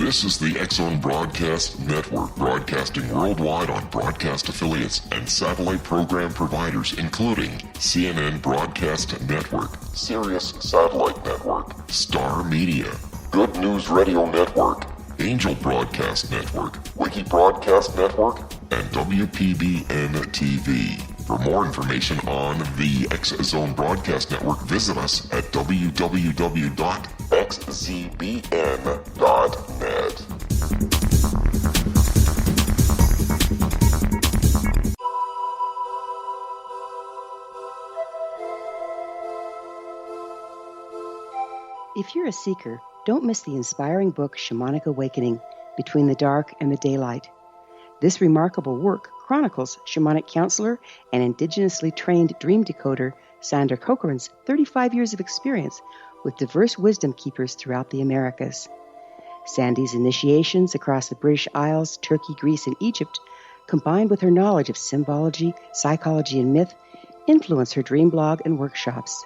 This is the X-Zone Broadcast Network, broadcasting worldwide on broadcast affiliates and satellite program providers, including CNN Broadcast Network, Sirius Satellite Network, Star Media, Good News Radio Network, Angel Broadcast Network, Wiki Broadcast Network, and WPBN TV. For more information on the X-Zone Broadcast Network, visit us at www.xzbn.net. If you're a seeker, don't miss the inspiring book Shamanic Awakening, Between the Dark and the Daylight. This remarkable work chronicles shamanic counselor and indigenously trained dream decoder Sandra Cochran's 35 years of experience with diverse wisdom keepers throughout the Americas. Sandy's initiations across the British Isles, Turkey, Greece, and Egypt, combined with her knowledge of symbology, psychology, and myth, influence her dream blog and workshops.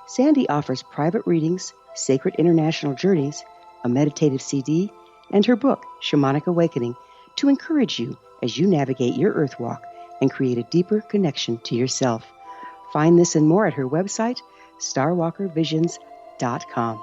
Sandy offers private readings, sacred international journeys, a meditative CD, and her book, Shamanic Awakening, to encourage you as you navigate your earth walk and create a deeper connection to yourself. Find this and more at her website, starwalkervisions.com.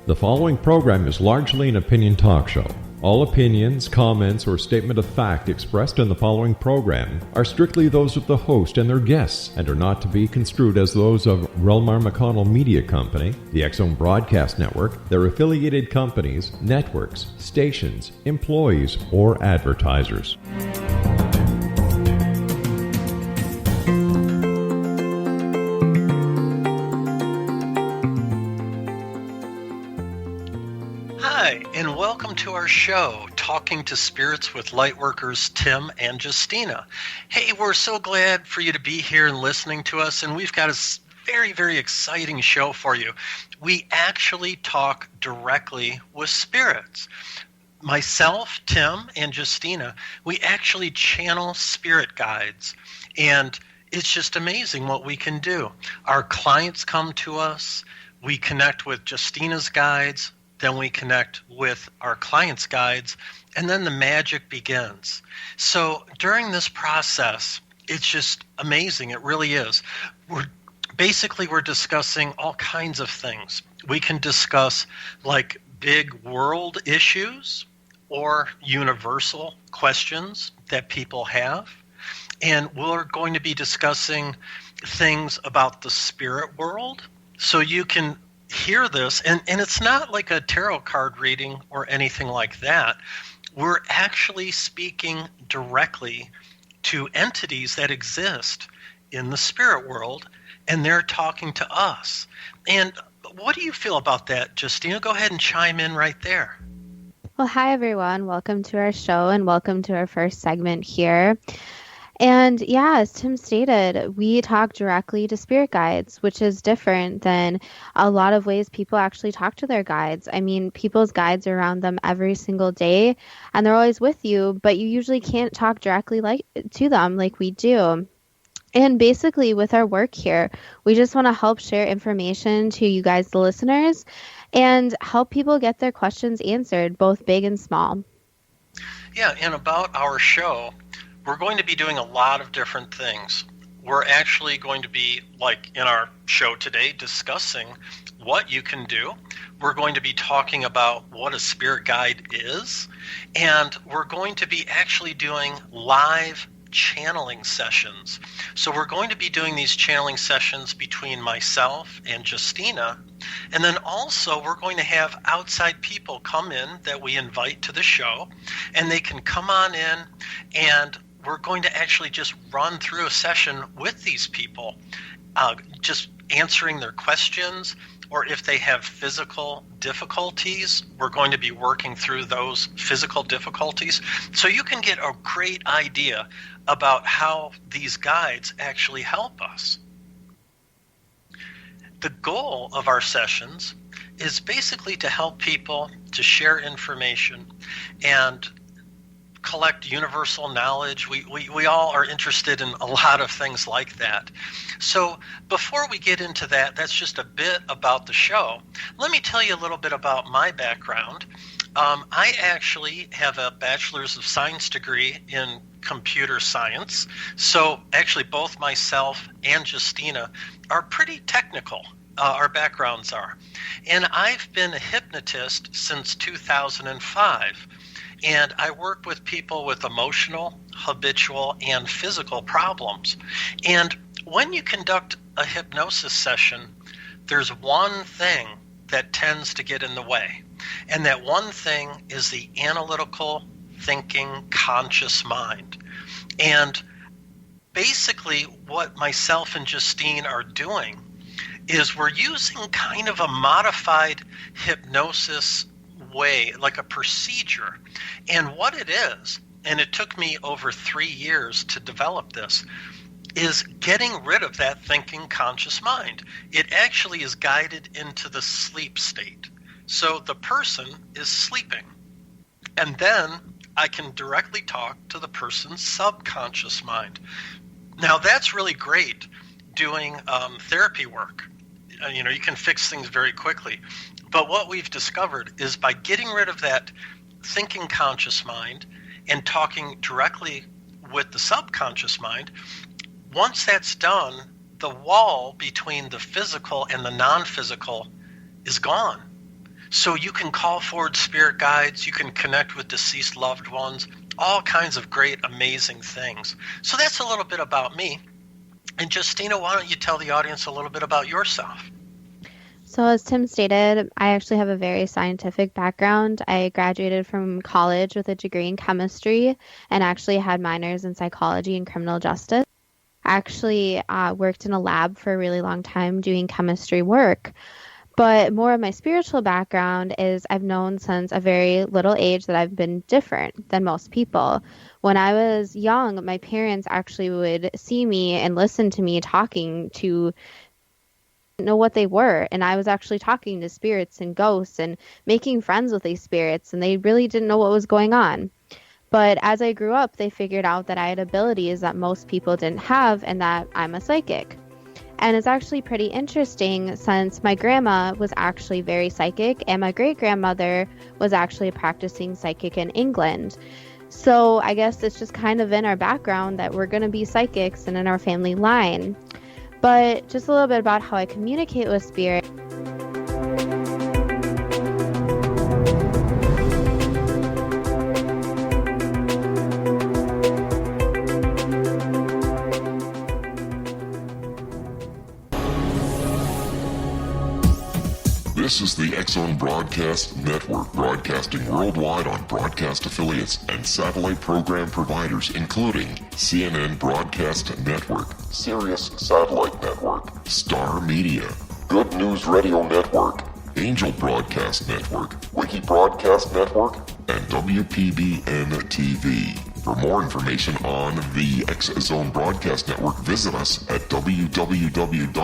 The following program is largely an opinion talk show. All opinions, comments, or statement of fact expressed in the following program are strictly those of the host and their guests and are not to be construed as those of Relmar McConnell Media Company, the X-Zone Broadcast Network, their affiliated companies, networks, stations, employees, or advertisers. And welcome to our show, Talking to Spirits with Lightworkers Tim and Justina. Hey, we're so glad for you to be here and listening to us, and we've got a very, very exciting show for you. We actually talk directly with spirits. Myself, Tim, and Justina, we actually channel spirit guides, and it's just amazing what we can do. Our clients come to us, we connect with Justina's guides, then we connect with our clients' guides, and then the magic begins. So during this process, it's just amazing. It really is. We're discussing all kinds of things. We can discuss like big world issues or universal questions that people have. And we're going to be discussing things about the spirit world. So you can hear this, and it's not like a tarot card reading or anything like that. We're actually speaking directly to entities that exist in the spirit world, and they're talking to us. And what do you feel about that, Justina? Go ahead and chime in right there. Well, hi, everyone. Welcome to our show, and welcome to our first segment here. And yeah, as Tim stated, we talk directly to spirit guides, which is different than a lot of ways people actually talk to their guides. I mean, people's guides are around them every single day, and they're always with you, but you usually can't talk directly to them like we do. And basically, with our work here, we just want to help share information to you guys, the listeners, and help people get their questions answered, both big and small. Yeah, and about our show, we're going to be doing a lot of different things. We're actually going to be, like in our show today, discussing what you can do. We're going to be talking about what a spirit guide is. And we're going to be actually doing live channeling sessions. So we're going to be doing these channeling sessions between myself and Justina. And then also we're going to have outside people come in that we invite to the show. And they can come on in, and we're going to actually just run through a session with these people, just answering their questions, or if they have physical difficulties, we're going to be working through those physical difficulties. So you can get a great idea about how these guides actually help us. The goal of our sessions is basically to help people to share information and collect universal knowledge. We all are interested in a lot of things like that. So before we get into that, that's just a bit about the show. Let me tell you a little bit about my background. I actually have a Bachelor's of Science degree in computer science. So actually both myself and Justina are pretty technical. Our backgrounds are. And I've been a hypnotist since 2005. And I work with people with emotional, habitual, and physical problems. And when you conduct a hypnosis session, there's one thing that tends to get in the way. And that one thing is the analytical, thinking, conscious mind. And basically what myself and Justine are doing is we're using kind of a modified hypnosis way, like a procedure. And what it is, and it took me over 3 years to develop this, is getting rid of that thinking conscious mind. It actually is guided into the sleep state. So the person is sleeping. And then I can directly talk to the person's subconscious mind. Now that's really great doing therapy work. You can fix things very quickly. But what we've discovered is by getting rid of that thinking conscious mind and talking directly with the subconscious mind, once that's done, the wall between the physical and the non-physical is gone. So you can call forward spirit guides, you can connect with deceased loved ones, all kinds of great, amazing things. So that's a little bit about me. And Justina, why don't you tell the audience a little bit about yourself? So as Tim stated, I actually have a very scientific background. I graduated from college with a degree in chemistry and actually had minors in psychology and criminal justice. I actually worked in a lab for a really long time doing chemistry work. But more of my spiritual background is I've known since a very little age that I've been different than most people. When I was young, my parents actually would see me and listen to me talking to know what they were, and I was actually talking to spirits and ghosts and making friends with these spirits, and they really didn't know what was going on. But as I grew up, they figured out that I had abilities that most people didn't have and that I'm a psychic. And it's actually pretty interesting since my grandma was actually very psychic and my great-grandmother was actually a practicing psychic in England. So I guess it's just kind of in our background that we're going to be psychics and in our family line. But just a little bit about how I communicate with spirit. This is the X-Zone Broadcast Network, broadcasting worldwide on broadcast affiliates and satellite program providers, including CNN Broadcast Network, Sirius Satellite Network, Star Media, Good News Radio Network, Angel Broadcast Network, Wiki Broadcast Network, and WPBN TV. For more information on the X-Zone Broadcast Network, visit us at www.xzbn.net.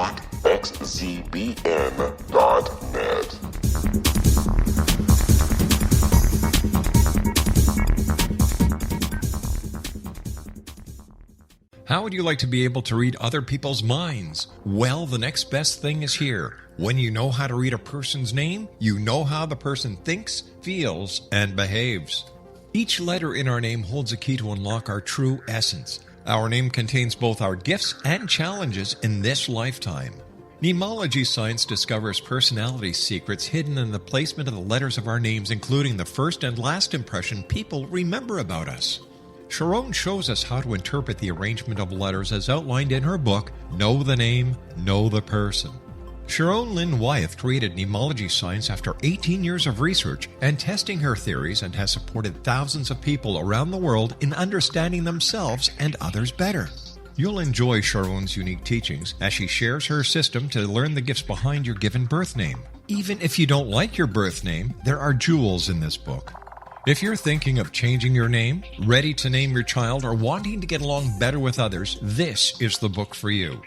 How would you like to be able to read other people's minds? Well, the next best thing is here. When you know how to read a person's name, you know how the person thinks, feels, and behaves. Each letter in our name holds a key to unlock our true essence. Our name contains both our gifts and challenges in this lifetime. Mnemology science discovers personality secrets hidden in the placement of the letters of our names, including the first and last impression people remember about us. Sharon shows us how to interpret the arrangement of letters as outlined in her book, Know the Name, Know the Person. Sharon Lynn Wyeth created mnemology science after 18 years of research and testing her theories, and has supported thousands of people around the world in understanding themselves and others better. You'll enjoy Sharon's unique teachings as she shares her system to learn the gifts behind your given birth name. Even if you don't like your birth name, there are jewels in this book. If you're thinking of changing your name, ready to name your child, or wanting to get along better with others, this is the book for you.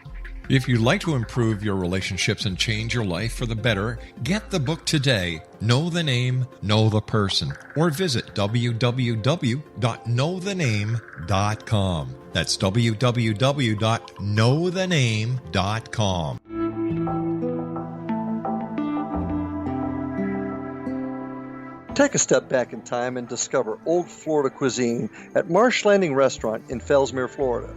If you'd like to improve your relationships and change your life for the better, get the book today, Know the Name, Know the Person, or visit www.knowthename.com. That's www.knowthename.com. Take a step back in time and discover old Florida cuisine at Marsh Landing Restaurant in Fellsmere, Florida.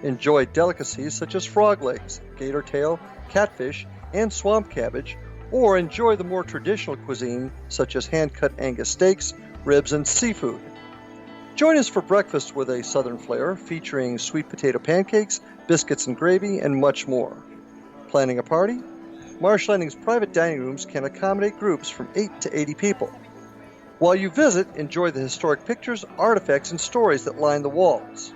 Enjoy delicacies such as frog legs, gator tail, catfish, and swamp cabbage, or enjoy the more traditional cuisine such as hand-cut Angus steaks, ribs, and seafood. Join us for breakfast with a southern flair featuring sweet potato pancakes, biscuits and gravy, and much more. Planning a party? Marsh Landing's private dining rooms can accommodate groups from 8 to 80 people. While you visit, enjoy the historic pictures, artifacts, and stories that line the walls.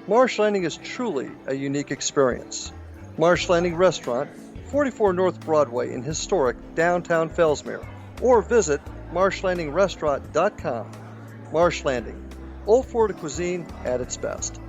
Marsh Landing is truly a unique experience. Marsh Landing Restaurant, 44 North Broadway in historic downtown Fellsmere, or visit marshlandingrestaurant.com. Marsh Landing, old Florida cuisine at its best.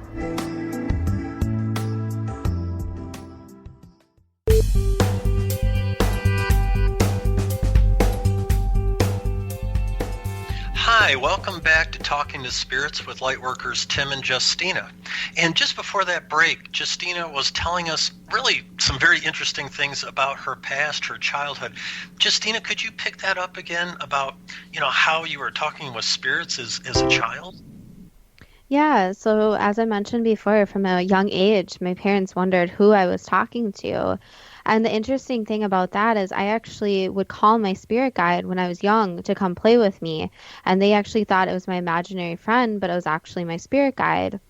Hi, welcome back to Talking to Spirits with Lightworkers Tim and Justina. And just before that break, Justina was telling us really some very interesting things about her past, her childhood. Justina, could you pick that up again about, how you were talking with spirits as a child? Yeah, so as I mentioned before, from a young age, my parents wondered who I was talking to. And the interesting thing about that is I actually would call my spirit guide when I was young to come play with me. And they actually thought it was my imaginary friend, but it was actually my spirit guide.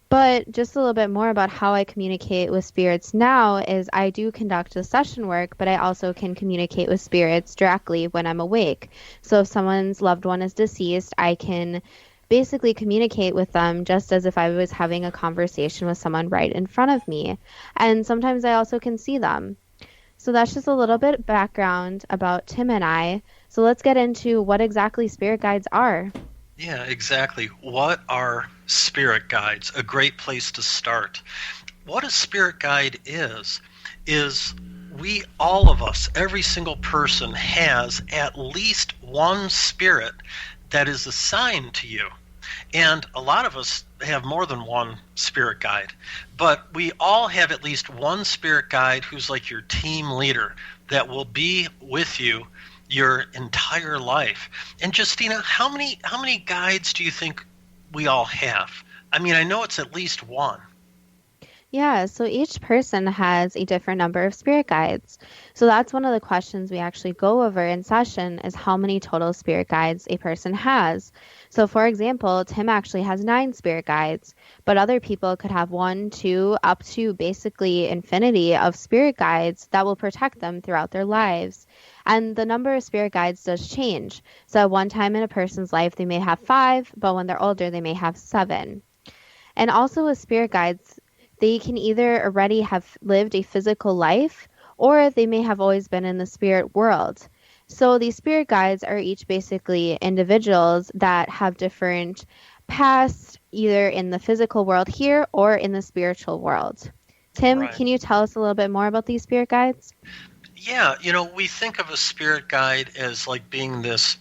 But just a little bit more about how I communicate with spirits now is I do conduct the session work, but I also can communicate with spirits directly when I'm awake. So if someone's loved one is deceased, I can basically communicate with them just as if I was having a conversation with someone right in front of me. And sometimes I also can see them. So that's just a little bit of background about Tim and I. So let's get into what exactly spirit guides are. Yeah, exactly. What are spirit guides? A great place to start. What a spirit guide is we, all of us, every single person has at least one spirit that is assigned to you. And a lot of us have more than one spirit guide, but we all have at least one spirit guide who's like your team leader that will be with you your entire life. And Justina, how many guides do you think we all have? I mean, I know it's at least one. Yeah, so each person has a different number of spirit guides. So that's one of the questions we actually go over in session is how many total spirit guides a person has. So for example, Tim actually has 9 spirit guides, but other people could have 1, 2, up to basically infinity of spirit guides that will protect them throughout their lives. And the number of spirit guides does change. So at one time in a person's life, they may have 5, but when they're older, they may have 7. And also with spirit guides, they can either already have lived a physical life or they may have always been in the spirit world. So these spirit guides are each basically individuals that have different pasts either in the physical world here or in the spiritual world. Tim, Right. Can you tell us a little bit more about these spirit guides? Yeah, we think of a spirit guide as like being this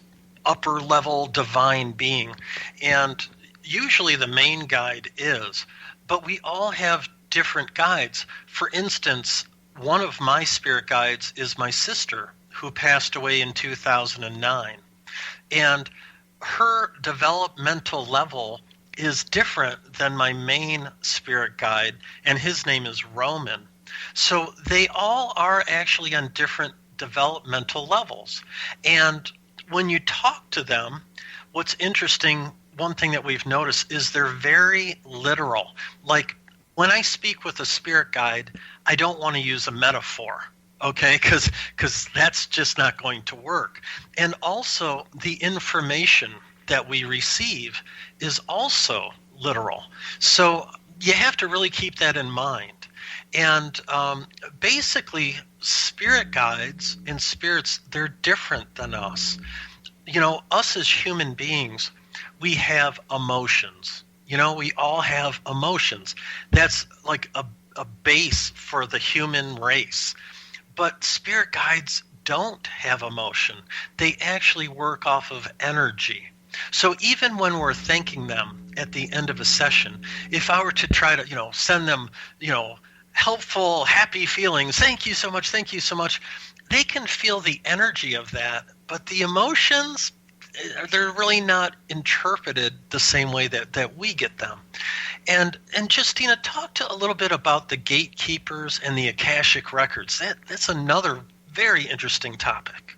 upper level divine being. And usually the main guide is, but we all have different guides. For instance, one of my spirit guides is my sister, who passed away in 2009. And her developmental level is different than my main spirit guide, and his name is Roman. So they all are actually on different developmental levels. And when you talk to them, what's interesting, one thing that we've noticed is they're very literal. Like when I speak with a spirit guide, I don't want to use a metaphor, okay? Because that's just not going to work. And also the information that we receive is also literal. So you have to really keep that in mind. And basically, spirit guides and spirits, they're different than us. Us as human beings, we have emotions. We all have emotions. That's like a a base for the human race. But spirit guides don't have emotion. They actually work off of energy. So even when we're thanking them at the end of a session, if I were to try to, send them, helpful, happy feelings, thank you so much, they can feel the energy of that, but the emotions, they're really not interpreted the same way that we get them. And Justina, talk a little bit about the gatekeepers and the Akashic records. That's another very interesting topic.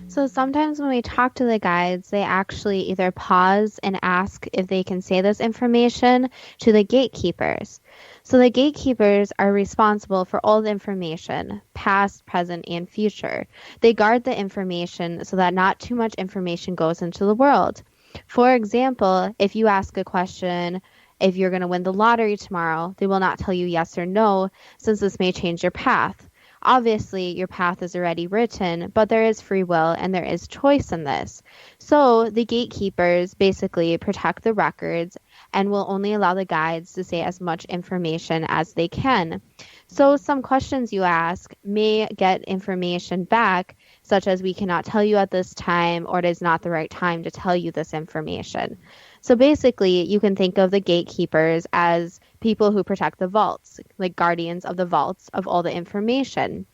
So sometimes when we talk to the guides, they actually either pause and ask if they can say this information to the gatekeepers. So the gatekeepers are responsible for all the information, past, present, and future. They guard the information so that not too much information goes into the world. For example, if you ask a question, if you're going to win the lottery tomorrow, they will not tell you yes or no, since this may change your path. Obviously, your path is already written, but there is free will and there is choice in this. So the gatekeepers basically protect the records and will only allow the guides to say as much information as they can. So some questions you ask may get information back, such as we cannot tell you at this time, or it is not the right time to tell you this information. So basically, you can think of the gatekeepers as people who protect the vaults, like guardians of the vaults of all the information.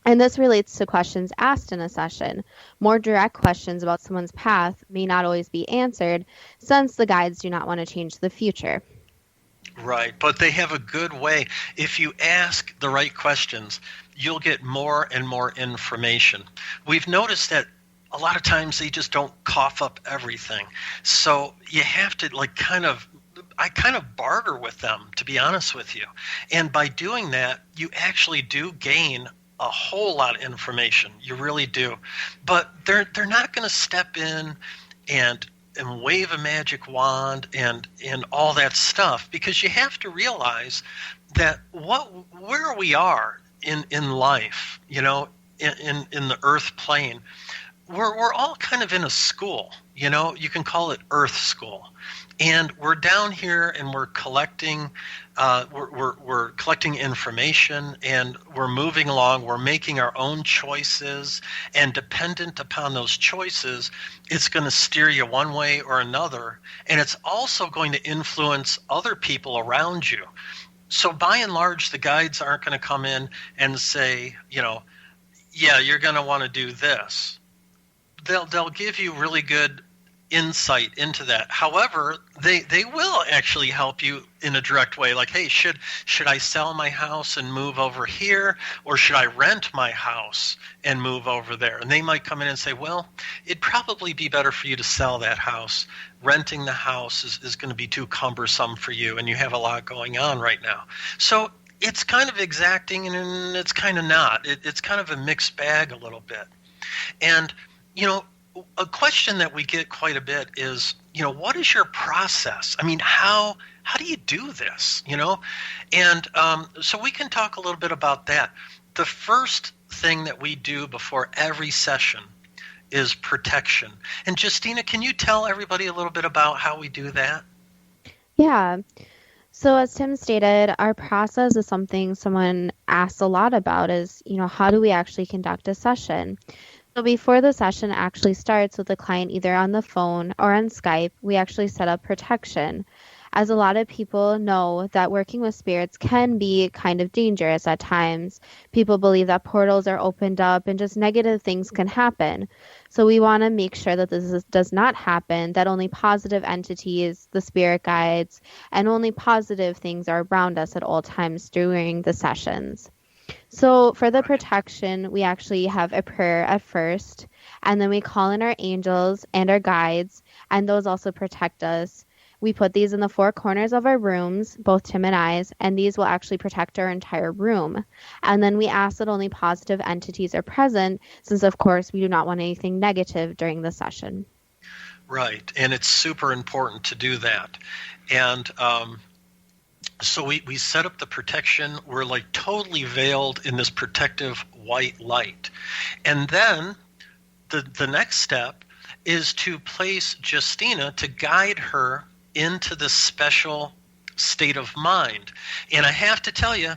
And this relates to questions asked in a session. More direct questions about someone's path may not always be answered, since the guides do not want to change the future. Right, but they have a good way. If you ask the right questions, you'll get more and more information. We've noticed that a lot of times they just don't cough up everything. So you have to I kind of barter with them, to be honest with you. And by doing that, you actually do gain a whole lot of information. You really do. But they're not going to step in and wave a magic wand and all that stuff, because you have to realize that where we are in life, in the earth plane, we're all kind of in a school, you can call it Earth School. And we're down here and we're collecting we're collecting information, and we're moving along. We're making our own choices, and dependent upon those choices, it's going to steer you one way or another, and it's also going to influence other people around you. So by and large, the guides aren't going to come in and say, yeah, you're going to want to do this. They'll give you really good insight into that. However, they will actually help you in a direct way, like, hey, should I sell my house and move over here, or should I rent my house and move over there? And they might come in and say, well, it'd probably be better for you to sell that house. Renting the house is going to be too cumbersome for you, and you have a lot going on right now. So it's kind of exacting, and it's kind of not. It's kind of a mixed bag a little bit. And a question that we get quite a bit is, what is your process? I mean, how do you do this? And so we can talk a little bit about that. The first thing that we do before every session is protection. And Justina, can you tell everybody a little bit about how we do that? Yeah. So as Tim stated, our process is something someone asks a lot about is, how do we actually conduct a session? So before the session actually starts with the client either on the phone or on Skype, we actually set up protection. As a lot of people know that working with spirits can be kind of dangerous at times. People believe that portals are opened up and just negative things can happen. So we want to make sure that does not happen, that only positive entities, the spirit guides, and only positive things are around us at all times during the sessions. So for the protection, we actually have a prayer at first, and then we call in our angels and our guides, and those also protect us. We put these in the four corners of our rooms, both Tim and I's, and these will actually protect our entire room. And then we ask that only positive entities are present, since of course we do not want anything negative during the session. Right, and it's super important to do that. And so we set up the protection. We're like totally veiled in this protective white light. And then the next step is to place Justina, to guide her into this special state of mind. And I have to tell you,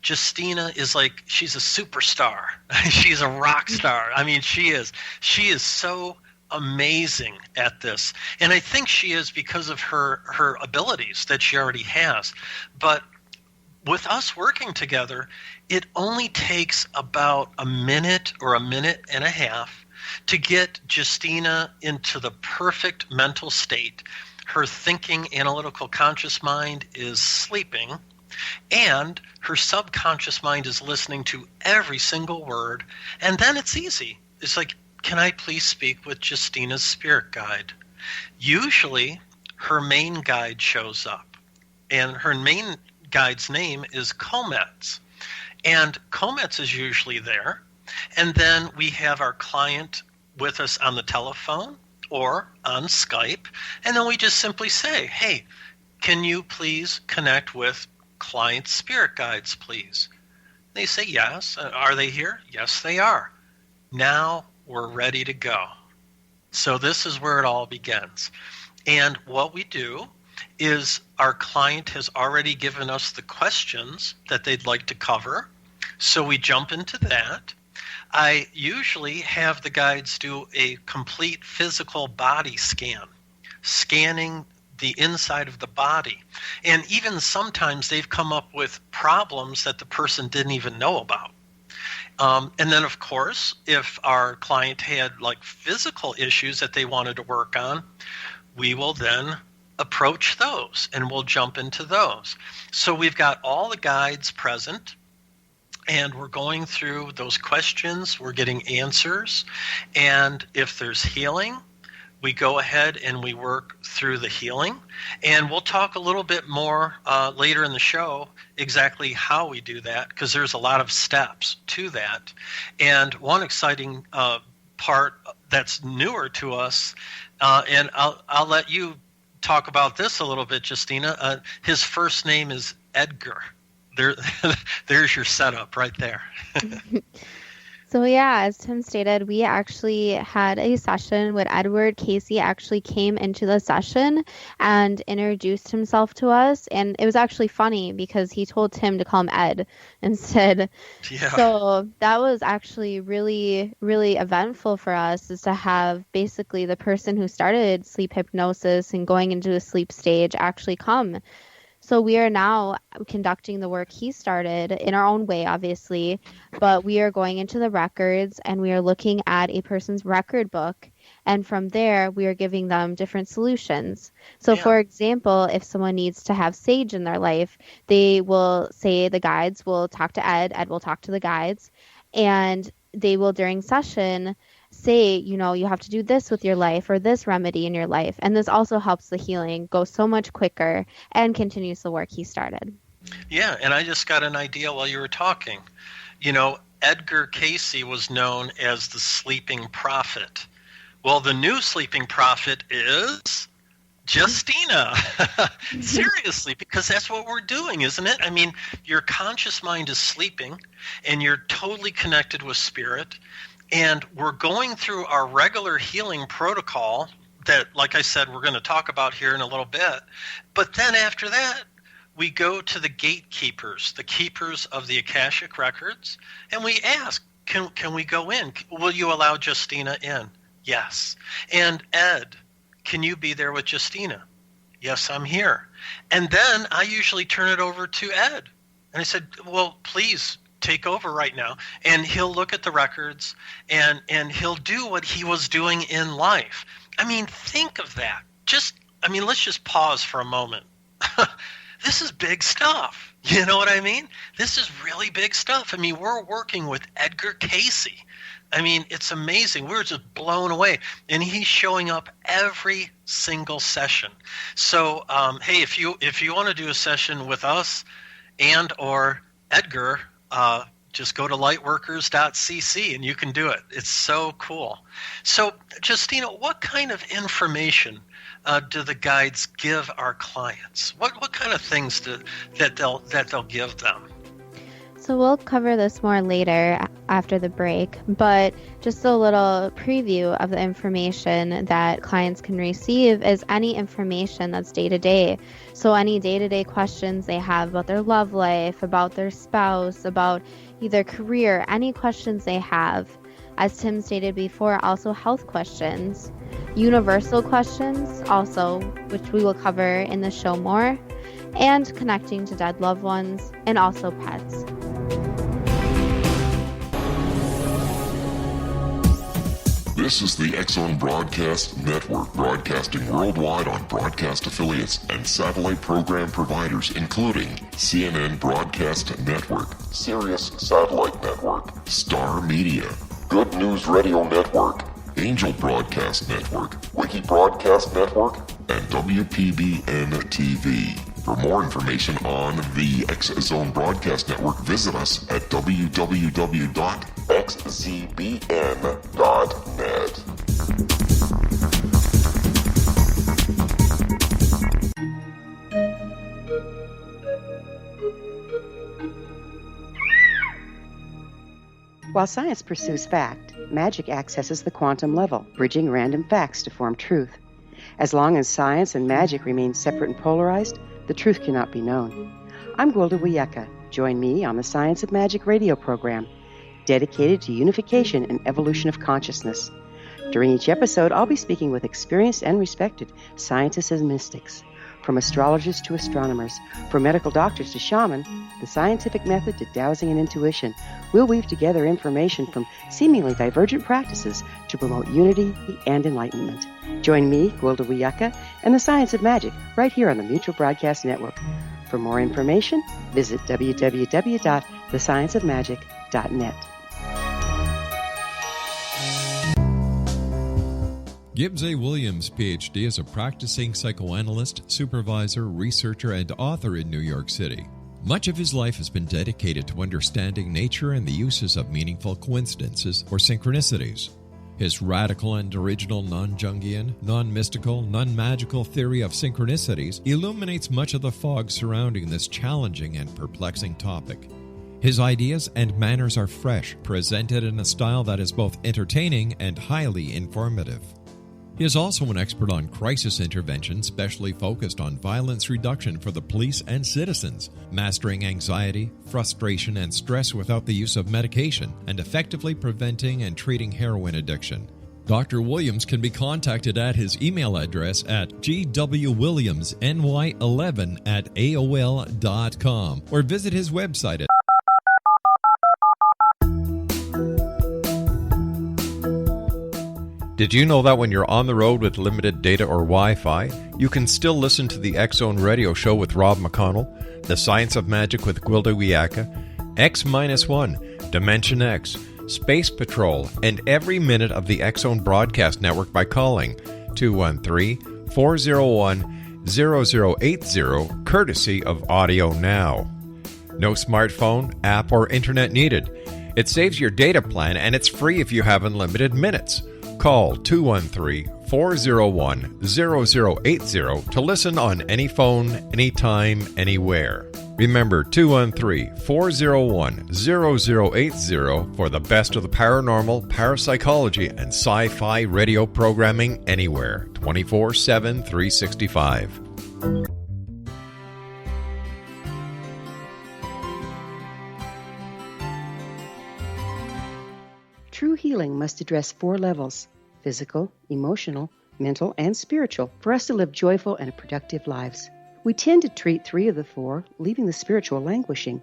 Justina is like, she's a superstar. She's a rock star. I mean, she is so amazing at this. And I think she is because of her abilities that she already has. But with us working together, it only takes about a minute or a minute and a half to get Justina into the perfect mental state. Her thinking, analytical conscious mind is sleeping, and her subconscious mind is listening to every single word. And then it's easy. It's like, can I please speak with Justina's spirit guide? Usually, her main guide shows up, and her main guide's name is Comets. And Comets is usually there. And then we have our client with us on the telephone or on Skype. And then we just simply say, hey, can you please connect with client spirit guides, please? They say yes. Are they here? Yes, they are. Now we're ready to go. So this is where it all begins. And what we do is our client has already given us the questions that they'd like to cover. So we jump into that. I usually have the guides do a complete physical body scan, scanning the inside of the body. And even sometimes they've come up with problems that the person didn't even know about. And then, of course, if our client had like physical issues that they wanted to work on, we will then approach those and we'll jump into those. So we've got all the guides present, and we're going through those questions. We're getting answers. And if there's healing, we go ahead and we work through the healing. And we'll talk a little bit more later in the show exactly how we do that, because there's a lot of steps to that. And one exciting part that's newer to us, and I'll let you talk about this a little bit, Justina. His first name is Edgar. There's your setup right there. So yeah, as Tim stated, we actually had a session when Edward Casey actually came into the session and introduced himself to us. And it was actually funny because he told Tim to call him Ed instead. Yeah. So that was actually really, really eventful for us, is to have basically the person who started sleep hypnosis and going into a sleep stage actually come. So we are now conducting the work he started in our own way, obviously, but we are going into the records and we are looking at a person's record book. And from there, we are giving them different solutions. So, for example, if someone needs to have sage in their life, they will say the guides will talk to Ed, Ed will talk to the guides, and they will, during session, say, you know, you have to do this with your life or this remedy in your life. And this also helps the healing go so much quicker and continues the work he started. Yeah, and I just got an idea while you were talking. You know, Edgar Casey was known as the sleeping prophet. Well, the new sleeping prophet is Justina. Seriously, because that's what we're doing, isn't it? I mean, your conscious mind is sleeping and you're totally connected with spirit. And we're going through our regular healing protocol that, like I said, we're going to talk about here in a little bit. But then after that, we go to the gatekeepers, the keepers of the Akashic records, and we ask, can we go in? Will you allow Justina in? Yes. And Ed, can you be there with Justina? Yes, I'm here. And then I usually turn it over to Ed. And I said, well, please take over right now. And he'll look at the records and he'll do what he was doing in life. I mean, think of that. Let's just pause for a moment. This is big stuff. You know what I mean? This is really big stuff. I mean, we're working with Edgar Casey. I mean, it's amazing. We're just blown away. And he's showing up every single session. So, hey, if you want to do a session with us and or Edgar, just go to lightworkers.cc and you can do it. It's so cool. So, Justina, what kind of information do the guides give our clients? What kind of things that they'll give them? So we'll cover this more later after the break, but just a little preview of the information that clients can receive is any information that's day-to-day. So any day-to-day questions they have about their love life, about their spouse, about either career, any questions they have. As Tim stated before, also health questions, universal questions also, which we will cover in the show more, and connecting to dead loved ones, and also pets. This is the X-Zone Broadcast Network, broadcasting worldwide on broadcast affiliates and satellite program providers, including CNN Broadcast Network, Sirius Satellite Network, Star Media, Good News Radio Network, Angel Broadcast Network, Wiki Broadcast Network, and WPBN TV. For more information on the X-Zone Broadcast Network, visit us at www.xzbn.net. While science pursues fact, magic accesses the quantum level, bridging random facts to form truth. As long as science and magic remain separate and polarized, the truth cannot be known. I'm Gwilda Wiyaka. Join me on the Science of Magic radio program, dedicated to unification and evolution of consciousness. During each episode, I'll be speaking with experienced and respected scientists and mystics. From astrologers to astronomers, from medical doctors to shaman, the scientific method to dowsing and intuition, we'll weave together information from seemingly divergent practices to promote unity and enlightenment. Join me, Gwilda Wiyaka, and the Science of Magic right here on the Mutual Broadcast Network. For more information, visit www.thescienceofmagic.net. Gibbs A. Williams, Ph.D., is a practicing psychoanalyst, supervisor, researcher, and author in New York City. Much of his life has been dedicated to understanding nature and the uses of meaningful coincidences or synchronicities. His radical and original non-Jungian, non-mystical, non-magical theory of synchronicities illuminates much of the fog surrounding this challenging and perplexing topic. His ideas and manners are fresh, presented in a style that is both entertaining and highly informative. He is also an expert on crisis intervention, specially focused on violence reduction for the police and citizens, mastering anxiety, frustration, and stress without the use of medication, and effectively preventing and treating heroin addiction. Dr. Williams can be contacted at his email address at gwwilliamsny11@aol.com or visit his website at Did you know that when you're on the road with limited data or Wi-Fi, you can still listen to the X-Zone radio show with Rob McConnell, The Science of Magic with Gwilda Wiyaka, X-1, Dimension X, Space Patrol, and every minute of the X-Zone Broadcast Network by calling 213-401-0080, courtesy of Audio Now. No smartphone, app, or internet needed. It saves your data plan and it's free if you have unlimited minutes. Call 213-401-0080 to listen on any phone, anytime, anywhere. Remember 213-401-0080 for the best of the paranormal, parapsychology, and sci-fi radio programming anywhere, 24/7, 365. True healing must address 4 levels: physical, emotional, mental, and spiritual, for us to live joyful and productive lives. We tend to treat 3 of the 4, leaving the spiritual languishing.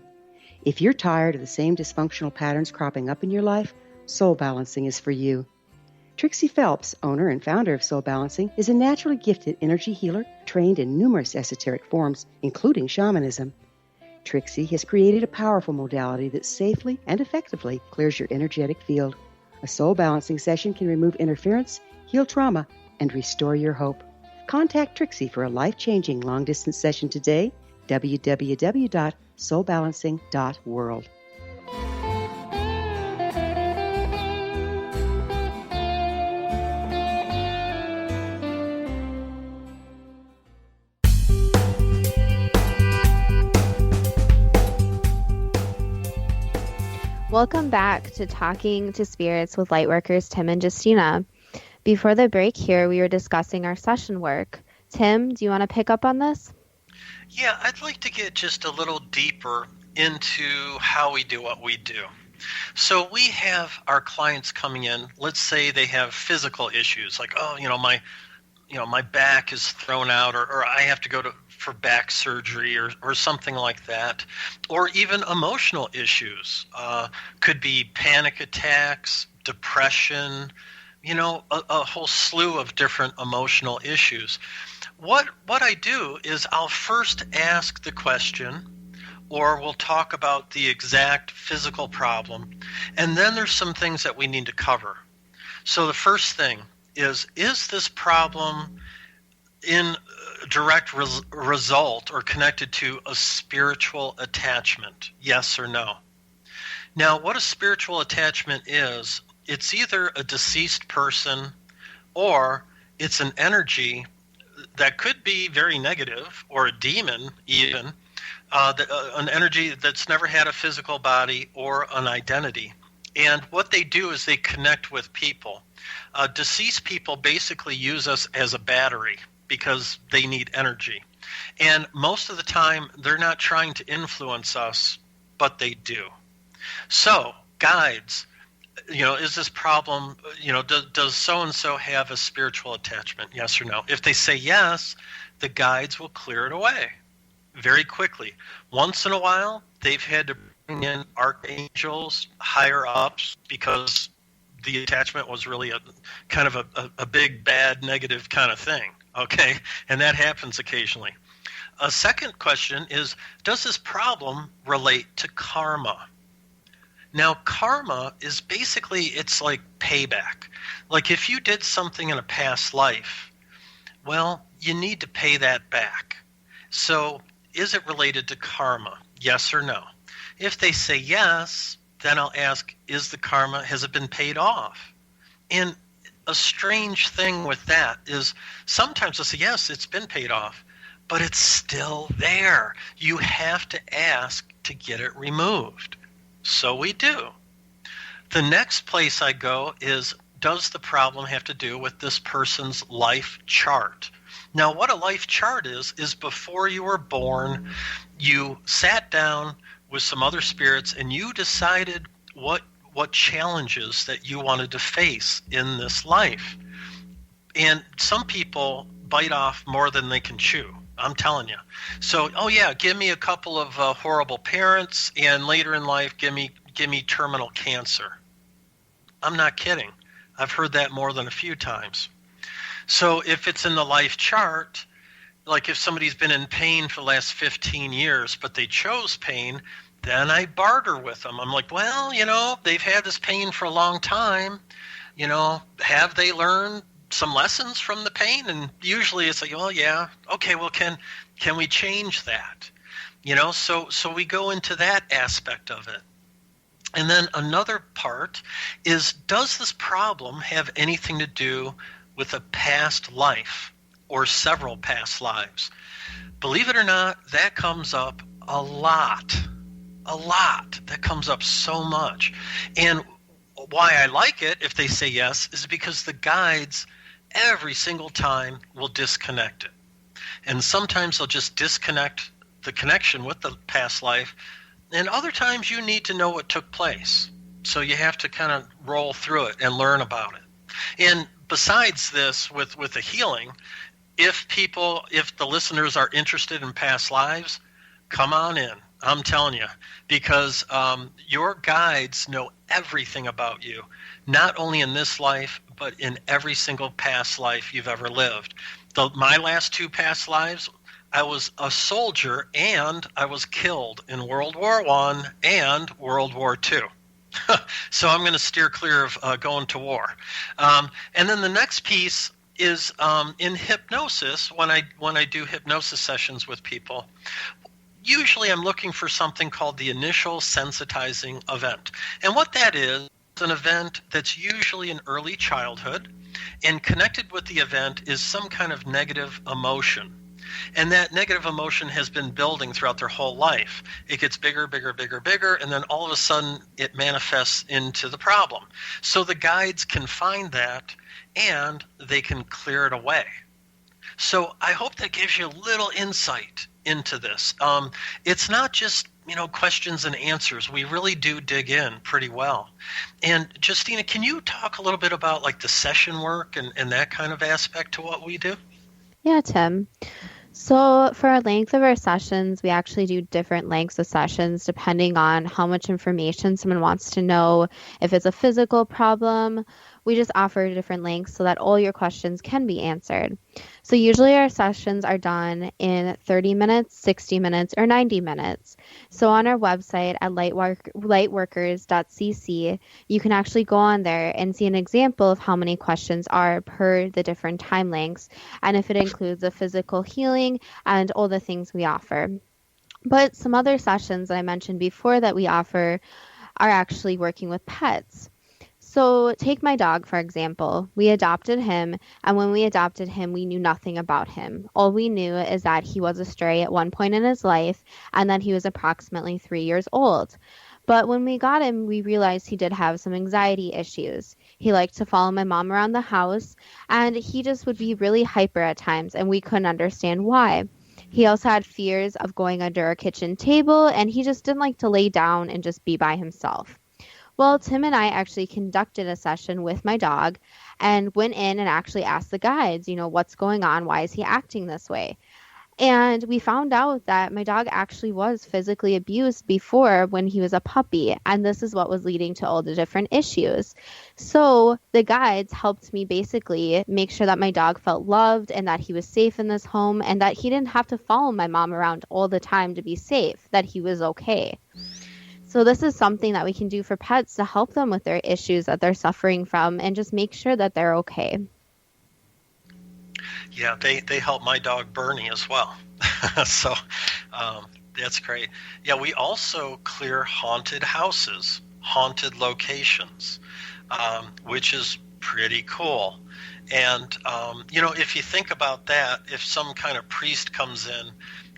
If you're tired of the same dysfunctional patterns cropping up in your life, Soul Balancing is for you. Trixie Phelps, owner and founder of Soul Balancing, is a naturally gifted energy healer trained in numerous esoteric forms, including shamanism. Trixie has created a powerful modality that safely and effectively clears your energetic field. A soul balancing session can remove interference, heal trauma, and restore your hope. Contact Trixie for a life-changing long-distance session today. www.soulbalancing.world. Welcome back to Talking to Spirits with Lightworkers Tim and Justina. Before the break here, we were discussing our session work. Tim, do you want to pick up on this? Yeah, I'd like to get just a little deeper into how we do what we do. So we have our clients coming in, let's say they have physical issues, like, my back is thrown out, or I have to go for back surgery or something like that, or even emotional issues. Could be panic attacks, depression, a whole slew of different emotional issues. What I do is I'll first ask the question, or we'll talk about the exact physical problem, and then there's some things that we need to cover. So the first thing is this problem in direct result or connected to a spiritual attachment? Yes or no? Now, what a spiritual attachment is, it's either a deceased person or it's an energy that could be very negative, or a demon even, an energy that's never had a physical body or an identity. And what they do is they connect with people. Deceased people basically use us as a battery because they need energy. And most of the time, they're not trying to influence us, but they do. So, guides, is this problem, does so-and-so have a spiritual attachment, yes or no? If they say yes, the guides will clear it away very quickly. Once in a while, they've had to bring in archangels, higher ups, because the attachment was really a big, bad, negative kind of thing, okay? And that happens occasionally. A second question is, does this problem relate to karma? Now, karma is basically, it's like payback. Like if you did something in a past life, well, you need to pay that back. So is it related to karma? Yes or no? If they say yes, then I'll ask, is the karma, has it been paid off? And a strange thing with that is sometimes they'll say, yes, it's been paid off, but it's still there. You have to ask to get it removed. So we do. The next place I go is, does the problem have to do with this person's life chart? Now, what a life chart is before you were born, you sat down with some other spirits and you decided what challenges that you wanted to face in this life. And some people bite off more than they can chew. I'm telling you. So, give me a couple of horrible parents, and later in life, give me terminal cancer. I'm not kidding. I've heard that more than a few times. So if it's in the life chart, like if somebody's been in pain for the last 15 years, but they chose pain, then I barter with them. I'm like, well, they've had this pain for a long time. Have they learned some lessons from the pain? And usually it's like, well, yeah, okay, well, can we change that? So we go into that aspect of it. And then another part is, does this problem have anything to do with a past life or several past lives? Believe it or not, that comes up a lot. That comes up so much. And why I like it, if they say yes, is because the guides every single time will disconnect it. And sometimes they'll just disconnect the connection with the past life. And other times you need to know what took place. So you have to kind of roll through it and learn about it. And besides this, with the healing, if the listeners are interested in past lives, come on in. I'm telling you, because your guides know everything about you, not only in this life, but in every single past life you've ever lived. My last two past lives, I was a soldier and I was killed in World War I and World War II. So I'm going to steer clear of going to war. And then the next piece is in hypnosis. When I do hypnosis sessions with people, usually I'm looking for something called the initial sensitizing event. And what that is an event that's usually in early childhood, and connected with the event is some kind of negative emotion. And that negative emotion has been building throughout their whole life. It gets bigger, bigger, bigger, bigger, and then all of a sudden it manifests into the problem. So the guides can find that and they can clear it away. So I hope that gives you a little insight into this. It's not just, questions and answers. We really do dig in pretty well. And Justina, can you talk a little bit about like the session work and that kind of aspect to what we do? Yeah, Tim. So for our length of our sessions, we actually do different lengths of sessions depending on how much information someone wants to know. If it's a physical problem, we just offer different lengths so that all your questions can be answered. So usually our sessions are done in 30 minutes, 60 minutes, or 90 minutes. So on our website at lightworkers.cc, you can actually go on there and see an example of how many questions are per the different time lengths, and if it includes a physical healing and all the things we offer. But some other sessions that I mentioned before that we offer are actually working with pets. So take my dog, for example. We adopted him, and when we adopted him, we knew nothing about him. All we knew is that he was a stray at one point in his life, and that he was approximately 3 years old. But when we got him, we realized he did have some anxiety issues. He liked to follow my mom around the house, and he just would be really hyper at times, and we couldn't understand why. He also had fears of going under our kitchen table, and he just didn't like to lay down and just be by himself. Well, Tim and I actually conducted a session with my dog and went in and actually asked the guides, what's going on? Why is he acting this way? And we found out that my dog actually was physically abused before when he was a puppy. And this is what was leading to all the different issues. So the guides helped me basically make sure that my dog felt loved and that he was safe in this home and that he didn't have to follow my mom around all the time to be safe, that he was okay. So this is something that we can do for pets to help them with their issues that they're suffering from and just make sure that they're okay. Yeah, they help my dog Bernie as well. So that's great. Yeah, we also clear haunted houses, haunted locations, which is pretty cool. And, if you think about that, if some kind of priest comes in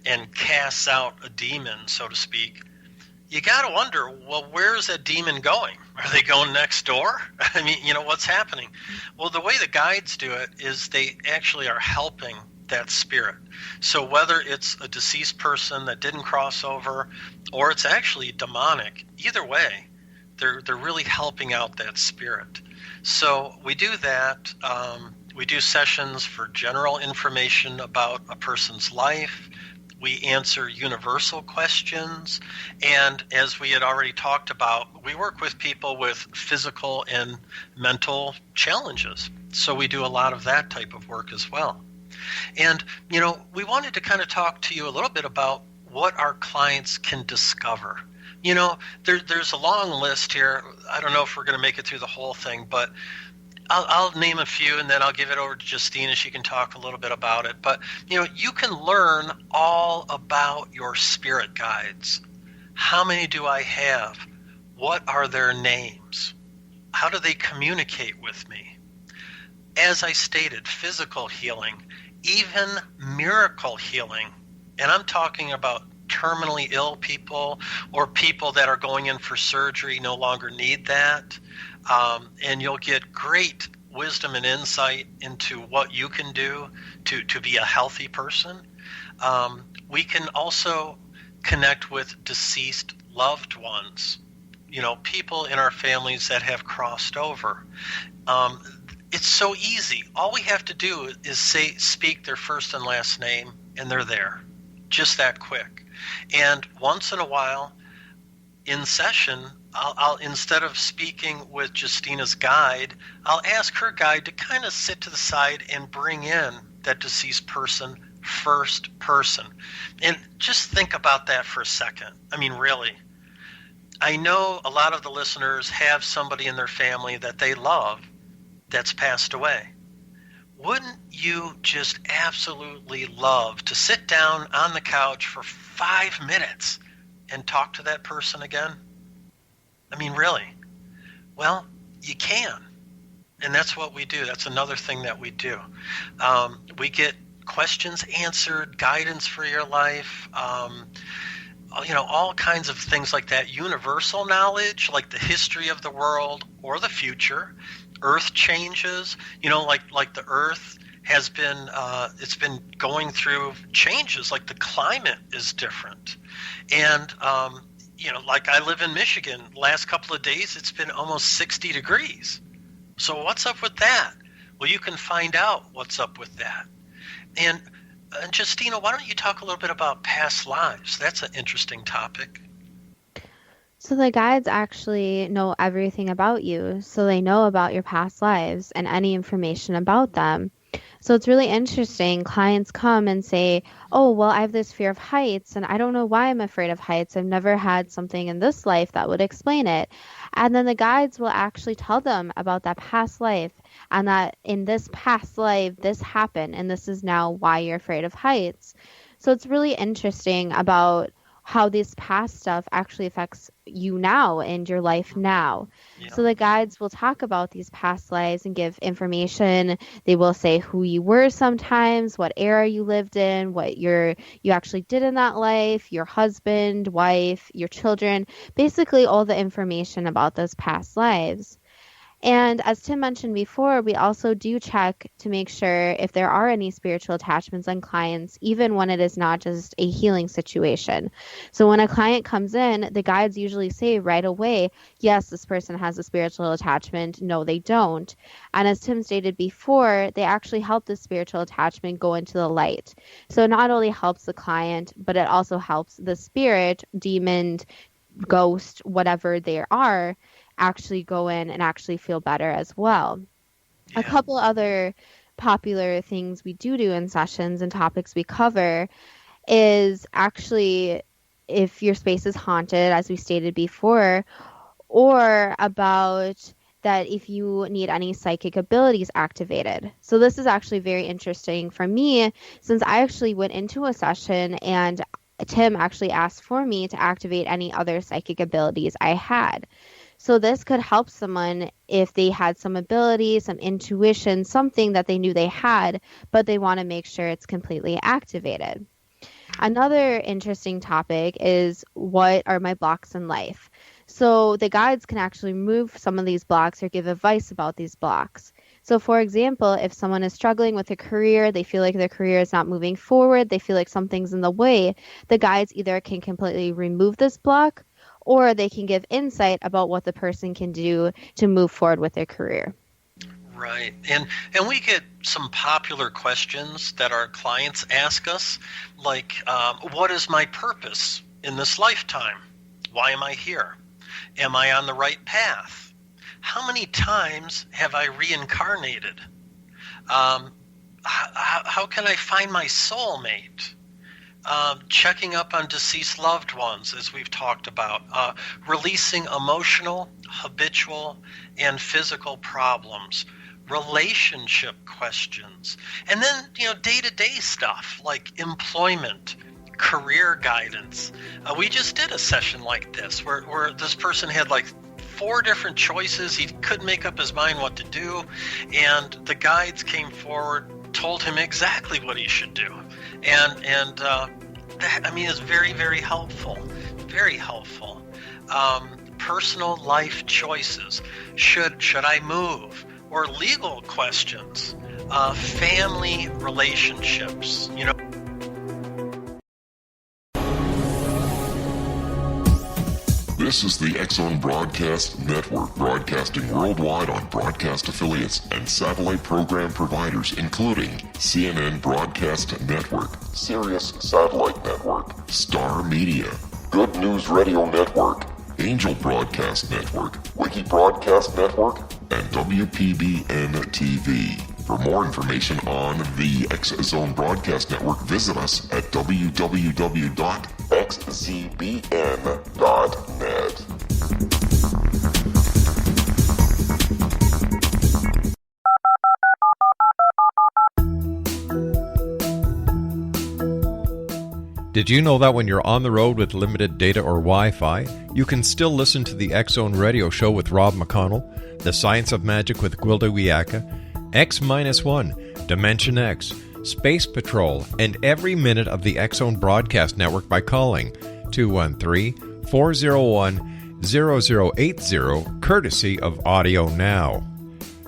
and casts out a demon, so to speak, you got to wonder, well, where is that demon going? Are they going next door? I mean, what's happening? Well, the way the guides do it is they actually are helping that spirit. So whether it's a deceased person that didn't cross over or it's actually demonic, either way, they're really helping out that spirit. So we do that. We do sessions for general information about a person's life. We answer universal questions, and as we had already talked about, we work with people with physical and mental challenges. So we do a lot of that type of work as well. And, we wanted to kind of talk to you a little bit about what our clients can discover. There's a long list here. I don't know if we're going to make it through the whole thing, but I'll name a few, and then I'll give it over to Justina. She can talk a little bit about it. But, you can learn all about your spirit guides. How many do I have? What are their names? How do they communicate with me? As I stated, physical healing, even miracle healing. And I'm talking about terminally ill people or people that are going in for surgery no longer need that. And you'll get great wisdom and insight into what you can do to be a healthy person. We can also connect with deceased loved ones, people in our families that have crossed over. It's so easy. All we have to do is speak their first and last name, and they're there. Just that quick. And once in a while, in session, I'll instead of speaking with Justina's guide, I'll ask her guide to kind of sit to the side and bring in that deceased person first person. And just think about that for a second. I mean, really. I know a lot of the listeners have somebody in their family that they love that's passed away. Wouldn't you just absolutely love to sit down on the couch for 5 minutes and talk to that person again? I mean, really? Well, you can. And that's what we do. That's another thing that we do. We get questions answered, guidance for your life, all kinds of things like that. Universal knowledge, like the history of the world or the future. Earth changes, like the Earth has been, it's been going through changes, like the climate is different. And, like I live in Michigan, last couple of days it's been almost 60 degrees. So what's up with that? Well, you can find out what's up with that. And Justina, why don't you talk a little bit about past lives? That's an interesting topic. So the guides actually know everything about you. So they know about your past lives and any information about them. So it's really interesting. Clients come and say, oh, well, I have this fear of heights, and I don't know why I'm afraid of heights. I've never had something in this life that would explain it. And then the guides will actually tell them about that past life, and that in this past life, this happened, and this is now why you're afraid of heights. So it's really interesting about how this past stuff actually affects you now and your life now. Yeah. So the guides will talk about these past lives and give information. They will say who you were sometimes, what era you lived in, what you actually did in that life, your husband, wife, your children, basically all the information about those past lives. And as Tim mentioned before, we also do check to make sure if there are any spiritual attachments on clients, even when it is not just a healing situation. So when a client comes in, the guides usually say right away, yes, this person has a spiritual attachment. No, they don't. And as Tim stated before, they actually help the spiritual attachment go into the light. So it not only helps the client, but it also helps the spirit, demon, ghost, whatever they are, actually go in and actually feel better as well. Yeah. A couple other popular things we do in sessions and topics we cover is actually if your space is haunted, as we stated before, or about that if you need any psychic abilities activated. So this is actually very interesting for me, since I actually went into a session and Tim actually asked for me to activate any other psychic abilities I had. So this could help someone if they had some ability, some intuition, something that they knew they had, but they want to make sure it's completely activated. Another interesting topic is what are my blocks in life? So the guides can actually remove some of these blocks or give advice about these blocks. So for example, if someone is struggling with a career, they feel like their career is not moving forward, they feel like something's in the way, the guides either can completely remove this block or they can give insight about what the person can do to move forward with their career. Right. And we get some popular questions that our clients ask us, like, what is my purpose in this lifetime? Why am I here? Am I on the right path? How many times have I reincarnated? How can I find my soulmate? Checking up on deceased loved ones, as we've talked about, releasing emotional, habitual, and physical problems, relationship questions, and then, day-to-day stuff like employment, career guidance. We just did a session like this where this person had like 4 different choices. He couldn't make up his mind what to do, and the guides came forward, told him exactly what he should do. And that, is very, very helpful. Very helpful. Personal life choices. Should I move? Or legal questions. Family relationships. This is the X-Zone Broadcast Network, broadcasting worldwide on broadcast affiliates and satellite program providers, including CNN Broadcast Network, Sirius Satellite Network, Star Media, Good News Radio Network, Angel Broadcast Network, Wiki Broadcast Network, and WPBN TV. For more information on the X-Zone Broadcast Network, visit us at www.xzbn.net. Did you know that when you're on the road with limited data or Wi-Fi, you can still listen to the X-Zone Radio Show with Rob McConnell, The Science of Magic with Gwilda Wiaka, X-1, Dimension X, Space Patrol, and every minute of the X-Zone Broadcast Network by calling 213-401-0080, courtesy of Audio Now.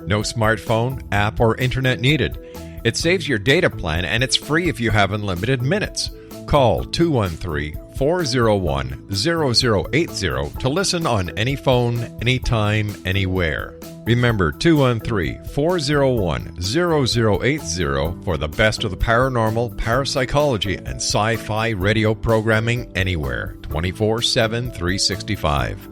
No smartphone, app, or internet needed. It saves your data plan, and it's free if you have unlimited minutes. Call 213-401-0080 to listen on any phone, anytime, anywhere. Remember 213-401-0080 for the best of the paranormal, parapsychology, and sci-fi radio programming anywhere, 24/7, 365.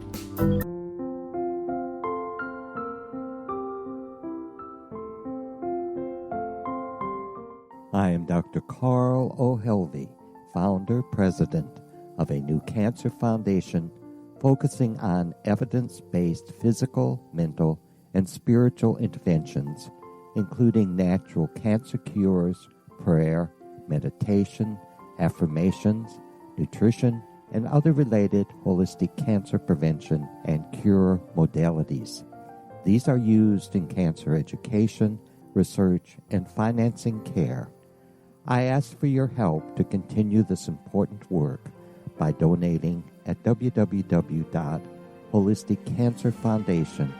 I am Dr. Carl O'Helvey, founder, president of a new cancer foundation focusing on evidence-based physical, mental, and spiritual interventions, including natural cancer cures, prayer, meditation, affirmations, nutrition, and other related holistic cancer prevention and cure modalities. These are used in cancer education, research, and financing care. I ask for your help to continue this important work by donating at www.holisticcancerfoundation.com.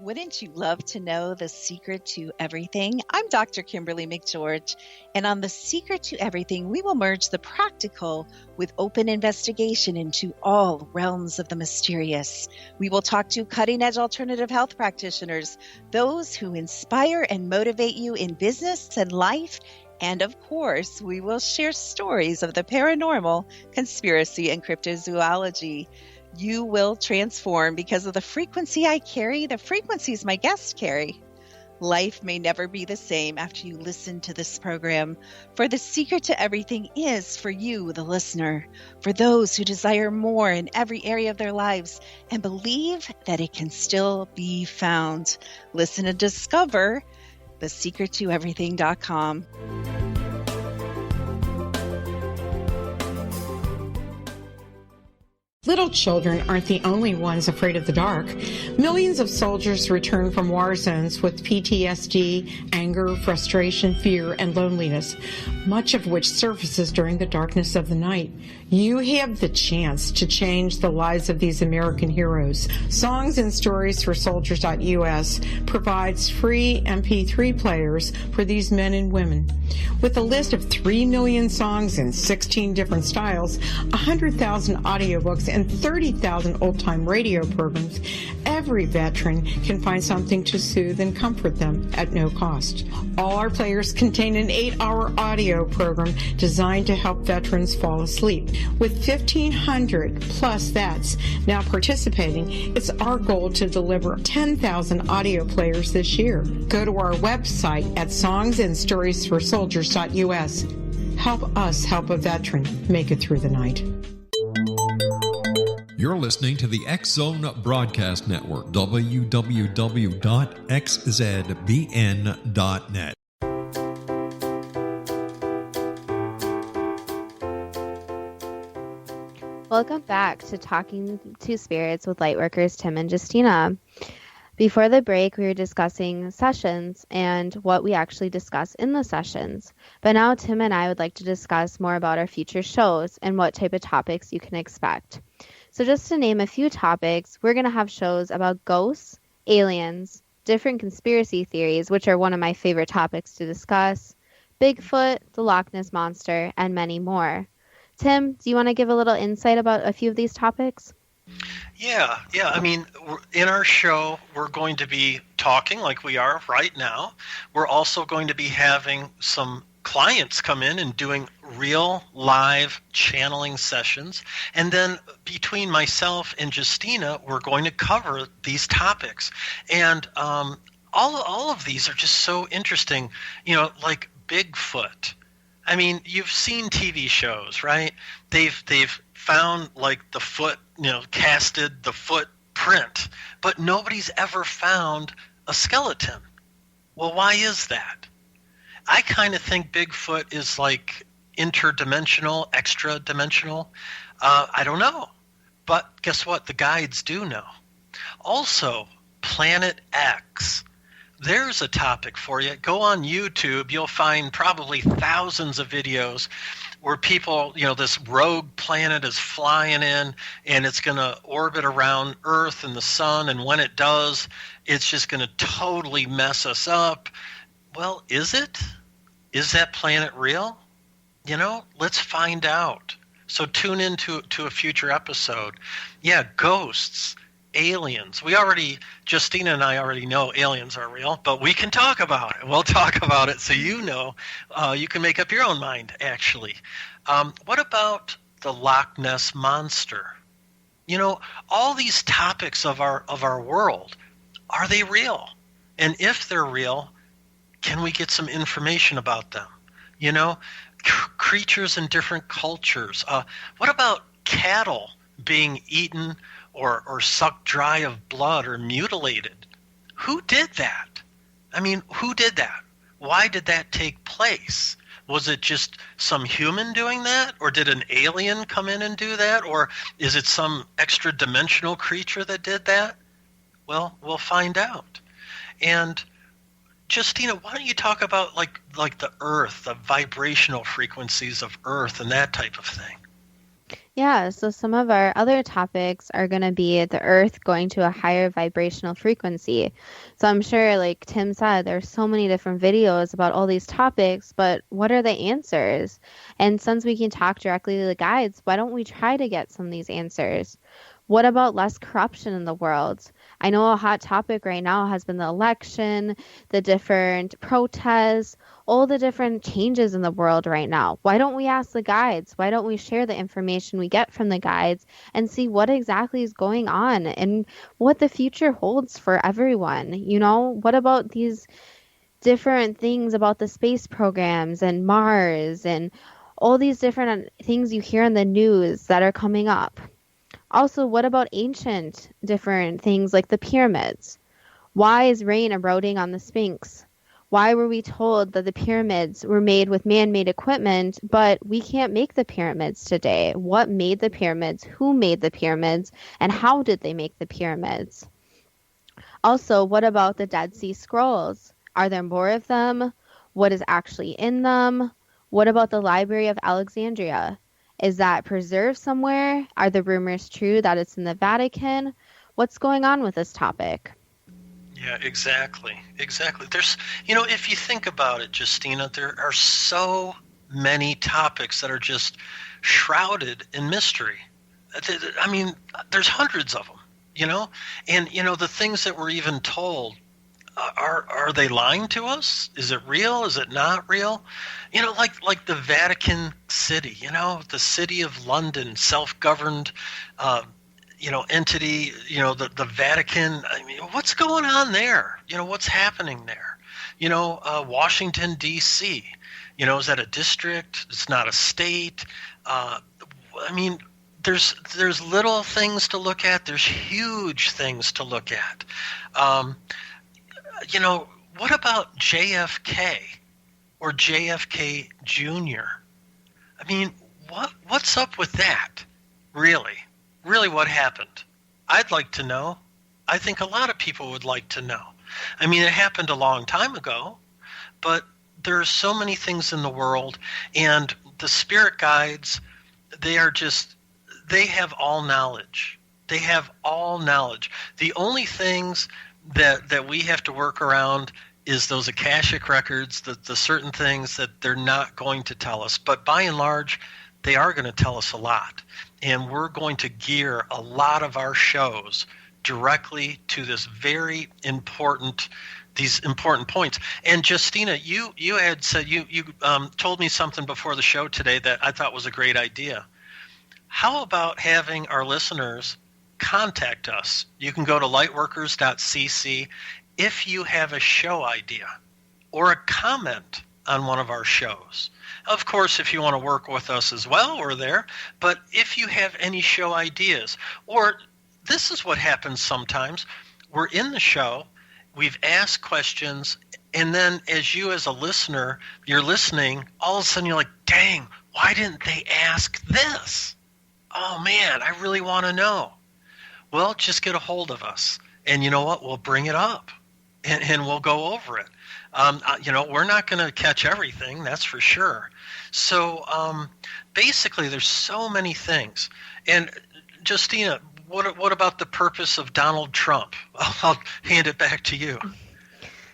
Wouldn't you love to know the secret to everything? I'm Dr. Kimberly McGeorge, and on The Secret to Everything, we will merge the practical with open investigation into all realms of the mysterious. We will talk to cutting-edge alternative health practitioners, those who inspire and motivate you in business and life, and of course, we will share stories of the paranormal, conspiracy, and cryptozoology. You will transform because of the frequency I carry, the frequencies my guests carry. Life may never be the same after you listen to this program, for the secret to everything is for you, the listener, for those who desire more in every area of their lives and believe that it can still be found. Listen and discover thesecrettoeverything.com. Little children aren't the only ones afraid of the dark. Millions of soldiers return from war zones with PTSD, anger, frustration, fear, and loneliness, much of which surfaces during the darkness of the night. You have the chance to change the lives of these American heroes. Songs and Stories for Soldiers.us provides free MP3 players for these men and women. With a list of 3 million songs in 16 different styles, 100,000 audiobooks, and 30,000 old-time radio programs, every veteran can find something to soothe and comfort them at no cost. All our players contain an 8-hour audio program designed to help veterans fall asleep. With 1,500 plus vets now participating, it's our goal to deliver 10,000 audio players this year. Go to our website at songsandstoriesforsoldiers.us. Help us help a veteran make it through the night. You're listening to the X-Zone Broadcast Network, www.xzbn.net. Welcome back to Talking to Spirits with Lightworkers Tim and Justina. Before the break, we were discussing sessions and what we actually discuss in the sessions. But now Tim and I would like to discuss more about our future shows and what type of topics you can expect. So just to name a few topics, we're going to have shows about ghosts, aliens, different conspiracy theories, which are one of my favorite topics to discuss, Bigfoot, the Loch Ness Monster, and many more. Tim, do you want to give a little insight about a few of these topics? Yeah. I mean, in our show, we're going to be talking like we are right now. We're also going to be having some clients come in and doing real live channeling sessions. And then between myself and Justina, we're going to cover these topics. And all of these are just so interesting, like Bigfoot. I mean, you've seen TV shows, right? They've found like the foot, casted the footprint, but nobody's ever found a skeleton. Well, why is that? I kind of think Bigfoot is like interdimensional, extra-dimensional. I don't know. But guess what? The guides do know. Also, Planet X. There's a topic for you. Go on YouTube. You'll find probably thousands of videos where people, this rogue planet is flying in and it's going to orbit around Earth and the sun. And when it does, it's just going to totally mess us up. Well, is it? Is that planet real? Let's find out. So tune into a future episode. Yeah, ghosts, aliens. Justina and I already know aliens are real, but we can talk about it. We'll talk about it so you can make up your own mind, actually. What about the Loch Ness Monster? All these topics of our world, are they real? And if they're real, can we get some information about them? Creatures in different cultures. What about cattle being eaten or sucked dry of blood or mutilated? Who did that? Who did that? Why did that take place? Was it just some human doing that? Or did an alien come in and do that? Or is it some extra dimensional creature that did that? Well, we'll find out. And Justina, why don't you talk about like the Earth, the vibrational frequencies of Earth and that type of thing? Yeah, so some of our other topics are going to be the Earth going to a higher vibrational frequency. So I'm sure, like Tim said, there's so many different videos about all these topics, but what are the answers? And since we can talk directly to the guides, why don't we try to get some of these answers? What about less corruption in the world? I know a hot topic right now has been the election, the different protests, all the different changes in the world right now. Why don't we ask the guides? Why don't we share the information we get from the guides and see what exactly is going on and what the future holds for everyone? What about these different things about the space programs and Mars and all these different things you hear in the news that are coming up? Also, what about ancient different things like the pyramids? Why is rain eroding on the Sphinx? Why were we told that the pyramids were made with man-made equipment, but we can't make the pyramids today? What made the pyramids? Who made the pyramids? And how did they make the pyramids? Also, what about the Dead Sea Scrolls? Are there more of them? What is actually in them? What about the Library of Alexandria? Is that preserved somewhere? Are the rumors true that it's in the Vatican? What's going on with this topic? Yeah, exactly. There's, if you think about it, Justina, there are so many topics that are just shrouded in mystery. There's hundreds of them, and, the things that we're even told, are they lying to us? Is it real? Is it not real? Like the Vatican City, the City of London, self-governed, entity, the Vatican. What's going on there? What's happening there? Washington, D.C., is that a district? It's not a state. There's little things to look at. There's huge things to look at. What about JFK or JFK Jr.? What's up with that? Really, what happened? I'd like to know. I think a lot of people would like to know. It happened a long time ago, but there are so many things in the world, and the spirit guides, they have all knowledge. They have all knowledge. The only things that we have to work around is those Akashic records, the certain things that they're not going to tell us. But by and large, they are going to tell us a lot. And we're going to gear a lot of our shows directly to these important points. And Justina, you had said, you told me something before the show today that I thought was a great idea. How about having our listeners contact us? You can go to lightworkers.cc if you have a show idea or a comment on one of our shows. Of course, if you want to work with us as well, we're there. But if you have any show ideas, or this is what happens sometimes, we're in the show, we've asked questions, and then as a listener, you're listening, all of a sudden you're like, dang, why didn't they ask this? oh man, I really want to know. Well, just get a hold of us. And you know what? We'll bring it up and we'll go over it. We're not going to catch everything, that's for sure. So basically, there's so many things. And Justina, what about the purpose of Donald Trump? I'll hand it back to you.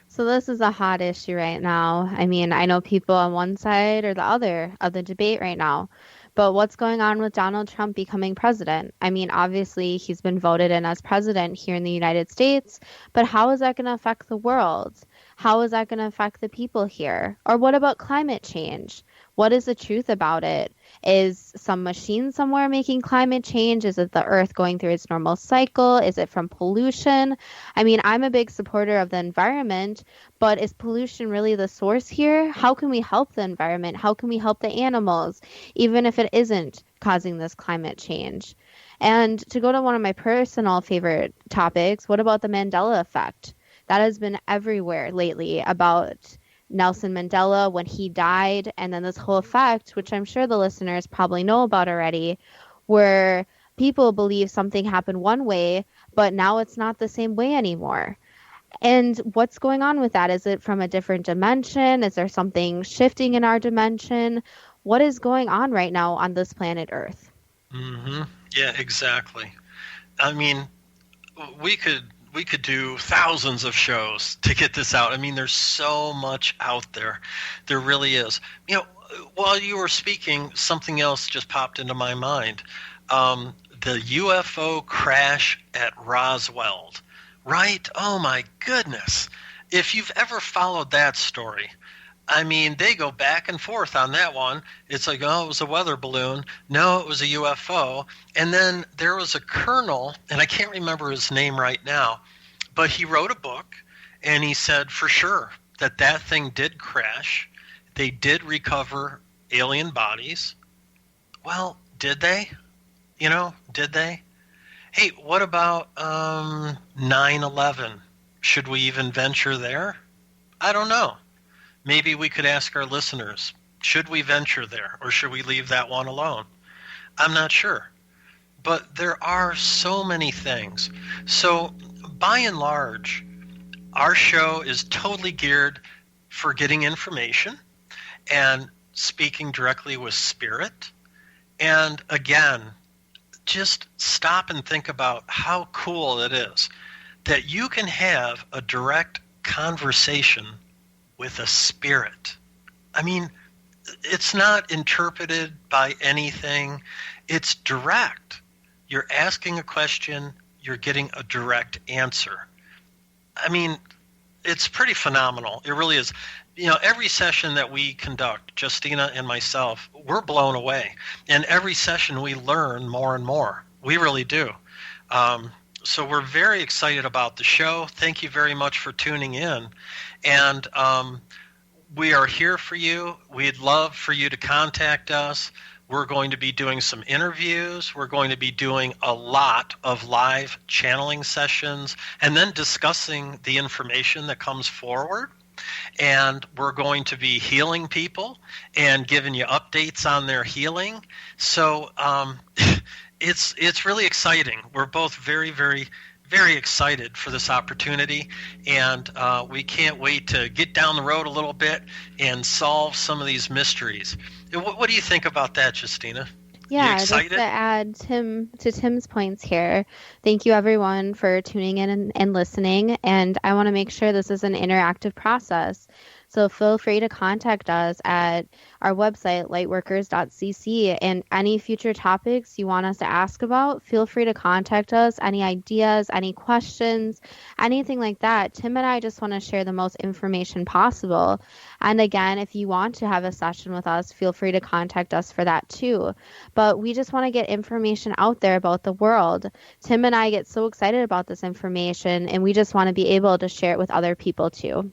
So this is a hot issue right now. I mean, I know people on one side or the other of the debate right now. But what's going on with Donald Trump becoming president? I mean, obviously, he's been voted in as president here in the United States, but how is that going to affect the world? How is that going to affect the people here? Or what about climate change? What is the truth about it? Is some machine somewhere making climate change? Is it the Earth going through its normal cycle? Is it from pollution? I mean, I'm a big supporter of the environment, but is pollution really the source here? How can we help the environment? How can we help the animals, even if it isn't causing this climate change? And to go to one of my personal favorite topics, what about the Mandela effect? That has been everywhere lately about Nelson Mandela when he died, and then this whole effect, which I'm sure the listeners probably know about already, where people believe something happened one way, but now it's not the same way anymore. And what's going on with that? Is it from a different dimension? Is there something shifting in our dimension? What is going on right now on this planet Earth? Mm-hmm. Yeah, exactly. I mean, we could do thousands of shows to get this out. I mean, there's so much out there. There really is. You know, while you were speaking, something else just popped into my mind. The UFO crash at Roswell, right? Oh, my goodness. If you've ever followed that story, I mean, they go back and forth on that one. It's like, oh, it was a weather balloon. No, it was a UFO. And then there was a colonel, and I can't remember his name right now, but he wrote a book, and he said for sure that thing did crash. They did recover alien bodies. Well, did they? Did they? Hey, what about 9/11? Should we even venture there? I don't know. Maybe we could ask our listeners, should we venture there or should we leave that one alone? I'm not sure. But there are so many things. So by and large, our show is totally geared for getting information and speaking directly with spirit. And again, just stop and think about how cool it is that you can have a direct conversation with a spirit. I mean, it's not interpreted by anything. It's direct. You're asking a question, you're getting a direct answer. I mean, it's pretty phenomenal. It really is. Every session that we conduct, Justina and myself, we're blown away. And every session we learn more and more. We really do. So we're very excited about the show. Thank you very much for tuning in. And we are here for you. We'd love for you to contact us. We're going to be doing some interviews. We're going to be doing a lot of live channeling sessions and then discussing the information that comes forward. And we're going to be healing people and giving you updates on their healing. So it's really exciting. We're both very, very, very excited for this opportunity, and we can't wait to get down the road a little bit and solve some of these mysteries. What do you think about that, Justina? Yeah, just to add to Tim's points here, thank you everyone for tuning in and listening, and I want to make sure this is an interactive process. So feel free to contact us at our website, lightworkers.cc, and any future topics you want us to ask about, feel free to contact us. Any ideas, any questions, anything like that. Tim and I just want to share the most information possible. And again, if you want to have a session with us, feel free to contact us for that too. But we just want to get information out there about the world. Tim and I get so excited about this information, and we just want to be able to share it with other people too.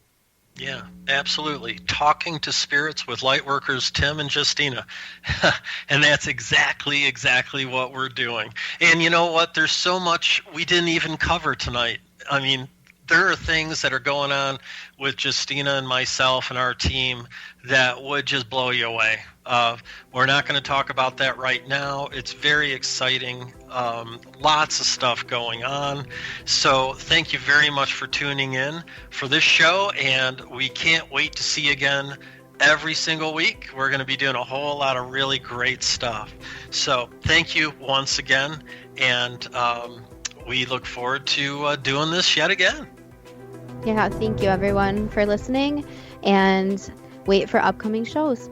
Yeah, absolutely. Talking to spirits with Lightworkers, Tim and Justina. And that's exactly what we're doing. And you know what? There's so much we didn't even cover tonight. I mean, there are things that are going on with Justina and myself and our team that would just blow you away. We're not going to talk about that right now. It's very exciting. Lots of stuff going on. So thank you very much for tuning in for this show, and we can't wait to see you again every single week. We're going to be doing a whole lot of really great stuff. So thank you once again, and we look forward to doing this yet again. Yeah, thank you everyone for listening, and wait for upcoming shows.